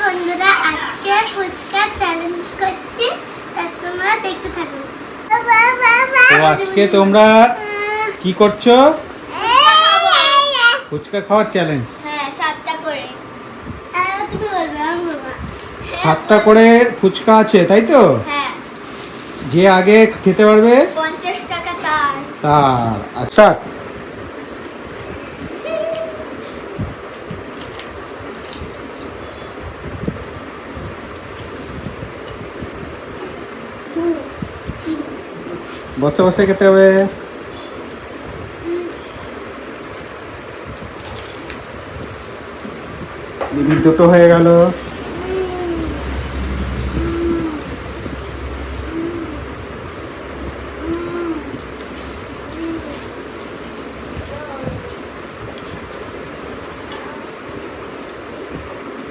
বন্ধুরা, আজকে ফুচকা চ্যালেঞ্জ করছি, তা তোমরা দেখতে থাকো। তো আজকে তোমরা কি করছো? ফুচকা খাওয়ার চ্যালেঞ্জ। হ্যাঁ, 7টা করে। তুমি বলবে, আমি বলবো। 7টা করে ফুচকা আছে, তাই তো? হ্যাঁ। যে আগে খেতে পারবে 50 টাকা তার। তার। আচ্ছা, বসে বসে খেতে হবে। দিদি দুটো হয়ে গেল।